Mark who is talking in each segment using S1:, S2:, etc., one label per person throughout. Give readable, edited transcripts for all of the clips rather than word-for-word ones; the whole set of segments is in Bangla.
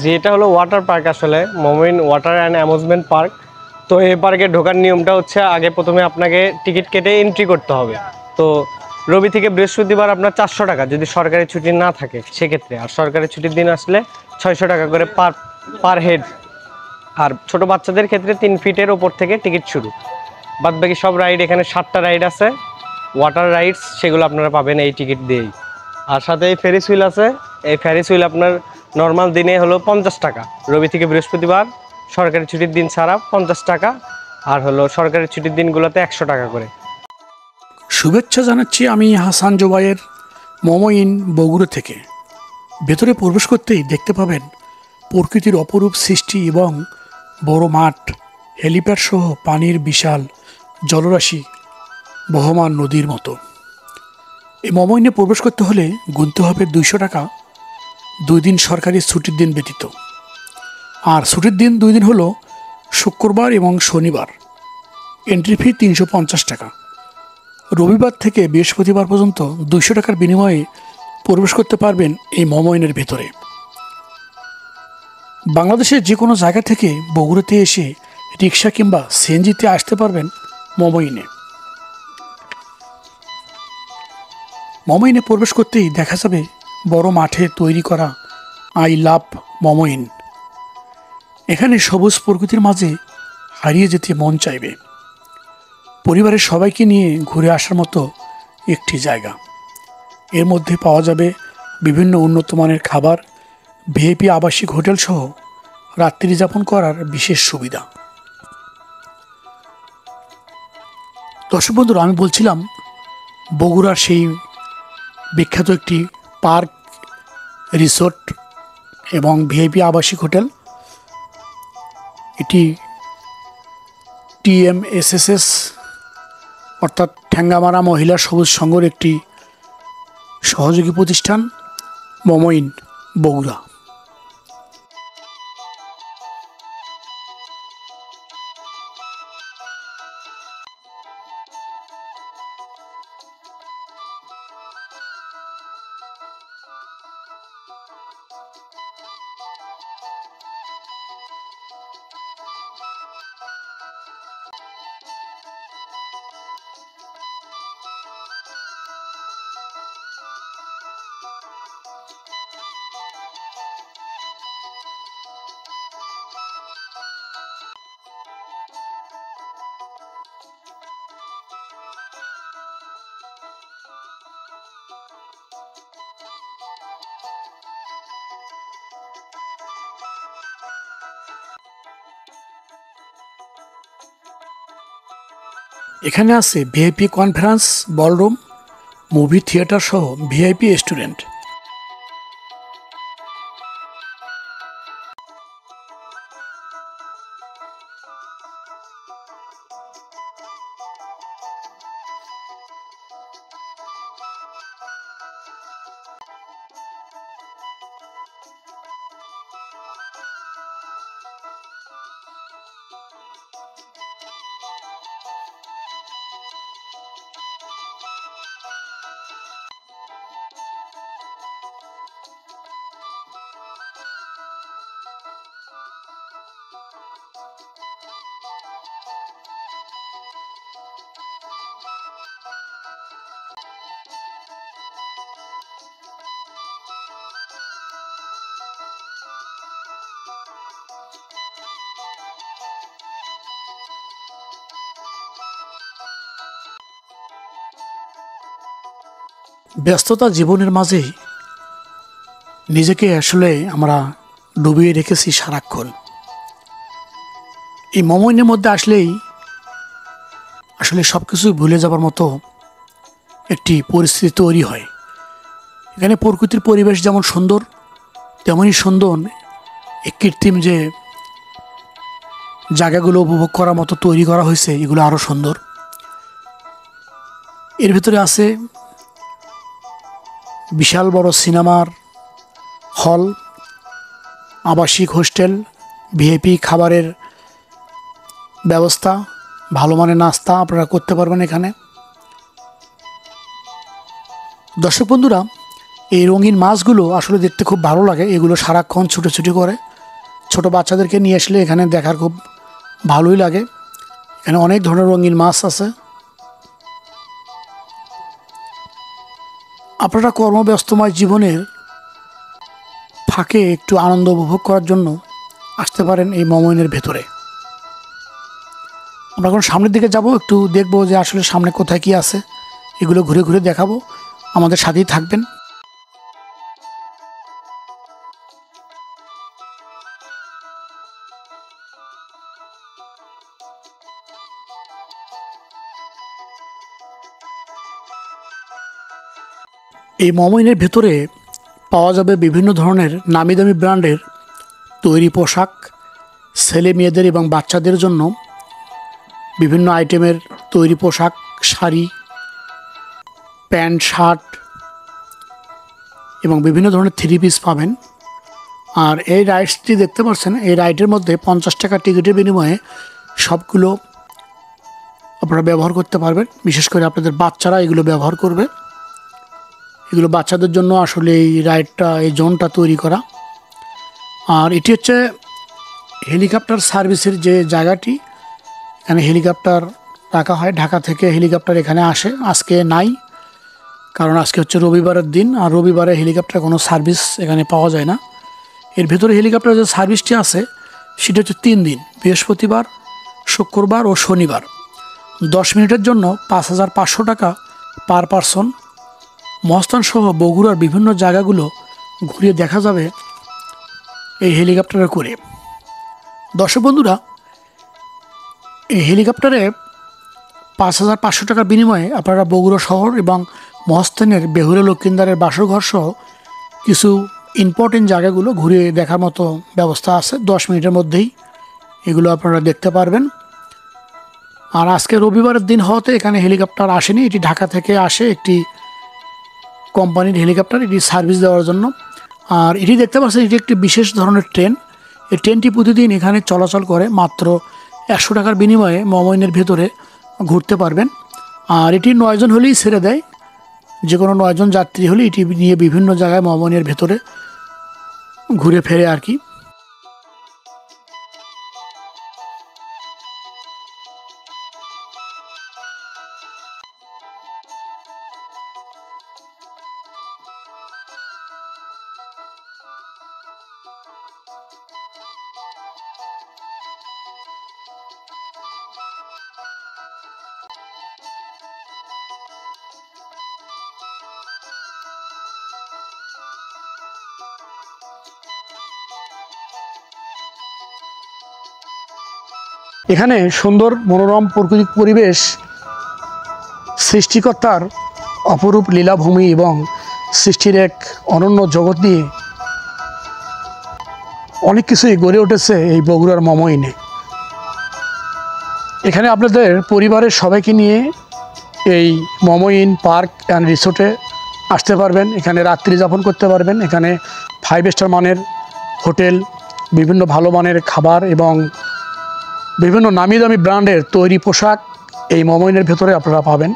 S1: যে এটা হলো ওয়াটার পার্ক, আসলে মোমিন ওয়াটার অ্যান্ড অ্যামিউজমেন্ট পার্ক। তো এই পার্কে ঢোকার নিয়মটা হচ্ছে আগে প্রথমে আপনাকে টিকিট কেটে এন্ট্রি করতে হবে। তো রবি থেকে বৃহস্পতিবার আপনার 400 টাকা যদি সরকারি ছুটি না থাকে সেক্ষেত্রে, আর সরকারি ছুটির দিন আসলে 600 টাকা করে পার পার হেড। আর ছোট বাচ্চাদের ক্ষেত্রে 3 ফিটের ওপর থেকে টিকিট শুরু। বাদবাকি সব রাইড, এখানে 7টা রাইড আছে ওয়াটার রাইডস, সেগুলো আপনারা পাবেন এই টিকিট দিয়েই। আর সাথে এই ফেরিস হুইল আছে। এই ফেরিস হুইল আপনার নর্মাল দিনে হলো 50 টাকা, রবি থেকে বৃহস্পতিবার সরকারি ছুটির দিন ছাড়া 50 টাকা, আর হলো সরকারি ছুটির দিনগুলোতে 100 টাকা করে।
S2: শুভেচ্ছা জানাচ্ছি আমি হাসান জোবাইয়ের মমইন বগুড়া থেকে। ভেতরে প্রবেশ করতেই দেখতে পাবেন প্রকৃতির অপরূপ সৃষ্টি এবং বড় মাঠ, হেলিপ্যাড সহ পানির বিশাল জলরাশি বহমান নদীর মতো। এই মমইনে প্রবেশ করতে হলে গুনতে হবে 200 টাকা, 2 দিন সরকারি ছুটির দিন ব্যতীত। আর ছুটির দিন 2 দিন হলো শুক্রবার এবং শনিবার। এন্ট্রি ফি 350 টাকা। রবিবার থেকে বৃহস্পতিবার পর্যন্ত 200 টাকার বিনিময়ে প্রবেশ করতে পারবেন এই মমইনের ভেতরে। বাংলাদেশের যে কোনো জায়গা থেকে বগুড়াতে এসে রিক্সা কিংবা সিএনজিতে আসতে পারবেন মমইনে। মমইনে প্রবেশ করতেই দেখা যাবে বড় মাঠে তৈরি করা আই লাভ মমইন। এখানে সবুজ প্রকৃতির মাঝে হারিয়ে যেতে মন চাইবে। পরিবারের সবাইকে নিয়ে ঘুরে আসার মতো একটি জায়গা। এর মধ্যে পাওয়া যাবে বিভিন্ন উন্নত মানের খাবার, ভিআইপি আবাসিক হোটেল সহ রাত্রি যাপন করার বিশেষ সুবিধা। দর্শক বন্ধুরা, আমি বলছিলাম বগুড়ার সেই বিখ্যাত একটি পার্ক, রিসোর্ট এবং ভিআইপি আবাসিক হোটেল। এটি TMSSS অর্থাৎ ঠ্যাঙ্গামারা মহিলা সবুজ সংঘর একটি সহযোগী প্রতিষ্ঠান, মমইন বগুড়া। এখানে আছে VIP conference ballroom, movie theatre সহ ভিআইপি রেস্টুরেন্ট। ব্যস্ততা জীবনের মাঝেই নিজেকে আসলে আমরা ডুবিয়ে রেখেছি সারাক্ষণ। এই মমইনের মধ্যে আসলেই আসলে সব কিছু ভুলে যাবার মতো একটি পরিস্থিতি তৈরি হয়। এখানে প্রকৃতির পরিবেশ যেমন সুন্দর, তেমনই সুন্দর এই কৃত্রিম যে জায়গাগুলো উপভোগ করার মতো তৈরি করা হয়েছে, এগুলো আরও সুন্দর। এর ভিতরে আছে বিশাল বড় সিনেমার হল, আবাসিক হোস্টেল, ভিআইপি খাবারের ব্যবস্থা, ভালো মানের নাস্তা আপনারা করতে পারবেন এখানে। দর্শক বন্ধুরা, এই রঙিন মাছগুলো আসলে দেখতে খুব ভালো লাগে। এগুলো সারাক্ষণ ছুটোছুটি করে। ছোট বাচ্চাদেরকে নিয়ে আসলে এখানে দেখার খুব ভালোই লাগে। এখানে অনেক ধরনের রঙিন মাছ আছে। আপনারা কর্মব্যস্তময় জীবনের ফাঁকে একটু আনন্দ উপভোগ করার জন্য আসতে পারেন এই মমইনের ভেতরে। আমরা এখন সামনের দিকে যাব, একটু দেখবো যে আসলে সামনে কোথায় কি আছে, এগুলো ঘুরে ঘুরে দেখাবো। আমাদের সাথেই থাকবেন। এই মমইনের ভেতরে পাওয়া যাবে বিভিন্ন ধরনের নামি দামি ব্র্যান্ডের তৈরি পোশাক, ছেলে মেয়েদের এবং বাচ্চাদের জন্য বিভিন্ন আইটেমের তৈরি পোশাক, শাড়ি, প্যান্ট, শার্ট এবং বিভিন্ন ধরনের থ্রি পিস পাবেন। আর এই রাইডসটি দেখতে পাচ্ছেন, এই রাইডের মধ্যে 50 টাকা টিকিটের বিনিময়ে সবগুলো আপনারা ব্যবহার করতে পারবেন। বিশেষ করে আপনাদের বাচ্চারা এগুলো ব্যবহার করবে। এগুলো বাচ্চাদের জন্য আসলে এই রাইডটা, এই জোনটা তৈরি করা। আর এটি হচ্ছে হেলিকপ্টার সার্ভিসের যে জায়গাটি, এখানে হেলিকপ্টার রাখা হয়। ঢাকা থেকে হেলিকপ্টার এখানে আসে, আজকে নাই, কারণ আজকে হচ্ছে রবিবারের দিন, আর রবিবারে হেলিকপ্টার কোনো সার্ভিস এখানে পাওয়া যায় না। এর ভেতরে হেলিকপ্টার যে সার্ভিসটি আছে সেটা হচ্ছে 3 দিন, বৃহস্পতিবার, শুক্রবার ও শনিবার। 10 মিনিটের জন্য 5500 টাকা পার পারসন। মহাস্থান সহ বগুড়ার বিভিন্ন জায়গাগুলো ঘুরিয়ে দেখা যাবে এই হেলিকপ্টারে করে। দর্শক বন্ধুরা, এই হেলিকপ্টারে 5500 টাকার বিনিময়ে আপনারা বগুড়া শহর এবং মহাস্থানের বেহুলা লক্ষ্মীন্দারের বাসরঘর সহ কিছু ইম্পর্টেন্ট জায়গাগুলো ঘুরে দেখার মতো ব্যবস্থা আছে। 10 মিনিটের মধ্যেই এগুলো আপনারা দেখতে পারবেন। আর আজকে রবিবারের দিন হওয়াতে এখানে হেলিকপ্টার আসেনি, এটি ঢাকা থেকে আসে একটি কোম্পানির হেলিকপ্টার, এটি সার্ভিস দেওয়ার জন্য। আর এটি দেখতে পাচ্ছেন, এটি একটি বিশেষ ধরনের ট্রেন। এই ট্রেনটি প্রতিদিন এখানে চলাচল করে। মাত্র 100 টাকার বিনিময়ে মমইনের ভেতরে ঘুরতে পারবেন। আর এটি 9 জন হলেই ছেড়ে দেয়, যে কোনো 9 জন যাত্রী হলে এটি নিয়ে বিভিন্ন জায়গায় মমইনের ভেতরে ঘুরে ফেরে আর কি। এখানে সুন্দর মনোরম প্রাকৃতিক পরিবেশ, সৃষ্টিকর্তার অপরূপ লীলাভূমি এবং সৃষ্টির এক অনন্য জগৎ নিয়ে অনেক কিছুই গড়ে উঠেছে এই বগুড়ার মমইনে। এখানে আপনাদের পরিবারের সবাইকে নিয়ে এই মমইন পার্ক অ্যান্ড রিসোর্টে আসতে পারবেন। এখানে রাত্রি যাপন করতে পারবেন। এখানে 5 স্টার মানের হোটেল, বিভিন্ন ভালো মানের খাবার এবং বিভিন্ন নামি দামি ব্র্যান্ডের তৈরি পোশাক এই মমইনের ভেতরে আপনারা পাবেন।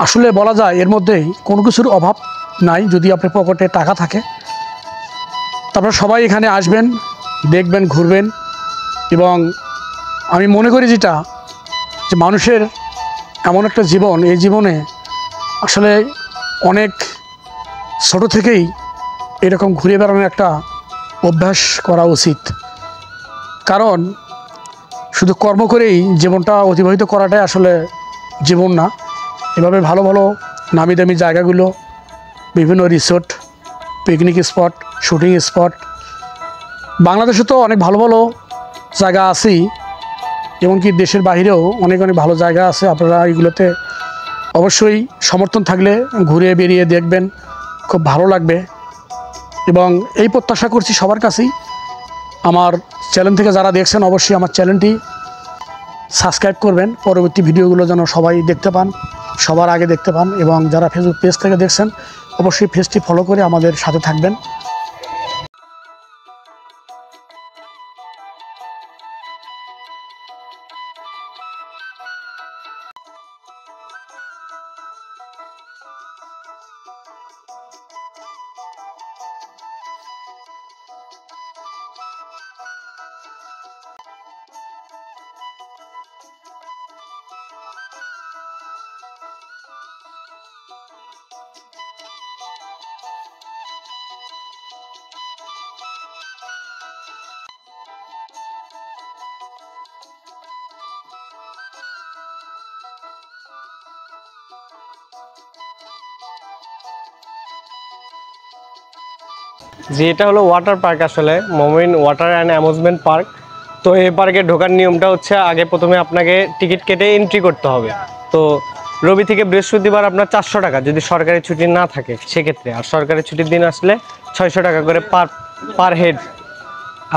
S2: আসলে বলা যায় এর মধ্যেই কোনো কিছুর অভাব নাই, যদি আপনার পকেটে টাকা থাকে। তারপর সবাই এখানে আসবেন, দেখবেন, ঘুরবেন। এবং আমি মনে করি যেটা, যে মানুষের এমন একটা জীবন, এই জীবনে আসলে অনেক ছোট থেকেই এরকম ঘুরে বেড়ানোর একটা অভ্যাস করা উচিত। কারণ শুধু কর্ম করেই জীবনটা অতিবাহিত করাটাই আসলে জীবন না। এভাবে ভালো ভালো নামি দামি জায়গাগুলো, বিভিন্ন resort, picnic spot, shooting spot, বাংলাদেশে তো অনেক ভালো ভালো জায়গা আছেই, এমনকি দেশের বাইরেও অনেক অনেক ভালো জায়গা আছে। আপনারা এগুলোতে অবশ্যই সমর্থন থাকলে ঘুরে বেরিয়ে দেখবেন, খুব ভালো লাগবে। এবং এই প্রত্যাশা করছি সবার কাছেই, আমার চ্যানেল থেকে যারা দেখছেন অবশ্যই আমার চ্যানেলটি সাবস্ক্রাইব করবেন, পরবর্তী ভিডিওগুলো যেন সবাই দেখতে পান, সবার আগে দেখতে পান। এবং যারা ফেসবুক পেজ থেকে দেখছেন অবশ্যই পেজটি ফলো করে আমাদের সাথে থাকবেন।
S1: জি, এটা হলো ওয়াটার পার্ক, আসলে মমিন ওয়াটার অ্যান্ড অ্যামিউজমেন্ট পার্ক। তো এই পার্কে ঢোকার নিয়মটা হচ্ছে আগে প্রথমে আপনাকে টিকিট কেটে এন্ট্রি করতে হবে। তো রবি থেকে বৃহস্পতিবার আপনার 400 টাকা যদি সরকারি ছুটি না থাকে সেক্ষেত্রে, আর সরকারি ছুটির দিন আসলে 600 টাকা করে পার পার হেড।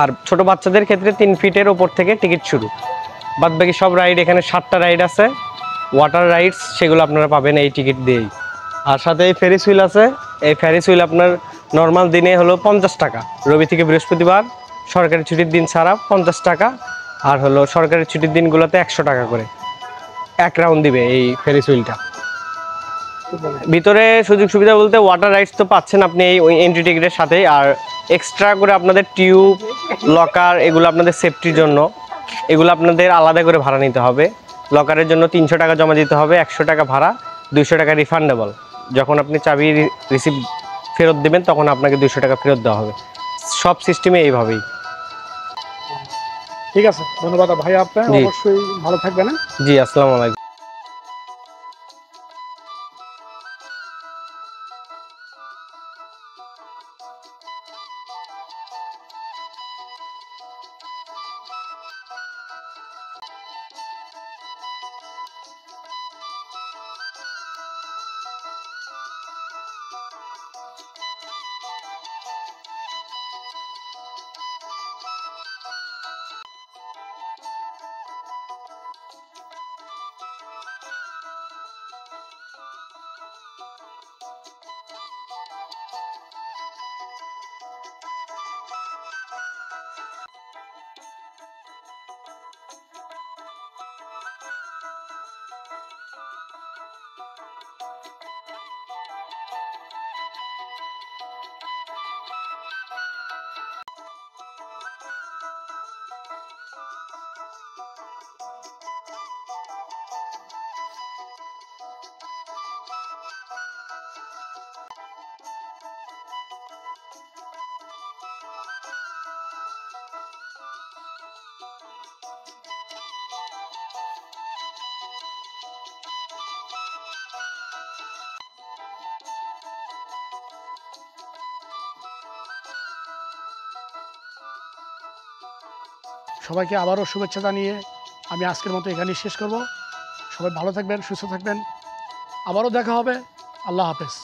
S1: আর ছোট বাচ্চাদের ক্ষেত্রে 3 ফিটের ওপর থেকে টিকিট শুরু। বাদবাকি সব রাইড, এখানে 7টা রাইড আছে ওয়াটার রাইডস, সেগুলো আপনারা পাবেন এই টিকিট দিয়েই। আর সাথে এই ফেরিস হুইল আছে। এই ফেরিস হুইল আপনার নর্মাল দিনে হলো 50 টাকা, রবি থেকে বৃহস্পতিবার সরকারি ছুটির দিন ছাড়া 50 টাকা। আর হলো সরকারি ছুটির দিনগুলোতে 100 টাকা করে এক রাউন্ড দিবে এই ফেরিস হুইলটা। ভিতরে সুযোগ সুবিধা বলতে ওয়াটার রাইডস তো পাচ্ছেন আপনি এই ওই এন্ট্রি টিকিটের সাথেই, আর এক্সট্রা করে আপনাদের টিউব, লকার, এগুলো আপনাদের সেফটির জন্য এগুলো আপনাদের আলাদা করে ভাড়া নিতে হবে। লকারের জন্য 300 টাকা জমা দিতে হবে, 100 টাকা ভাড়া, 200 টাকা রিফান্ডেবল। যখন আপনি চাবি রিসিভ ফেরত দেবেন তখন আপনাকে 200 টাকা ফেরত দেওয়া হবে। সব সিস্টেমে এইভাবেই।
S2: ঠিক আছে, ধন্যবাদ ভাই, আপনার
S1: জি।
S2: অবশ্যই ভালো থাকবেন।
S1: জি, আসসালামু আলাইকুম।
S2: সবাইকে আবারও শুভেচ্ছা জানিয়ে আমি আজকের মতো এখানেই শেষ করব। সবাই ভালো থাকবেন, সুস্থ থাকবেন, আবারও দেখা হবে। আল্লাহ হাফেজ।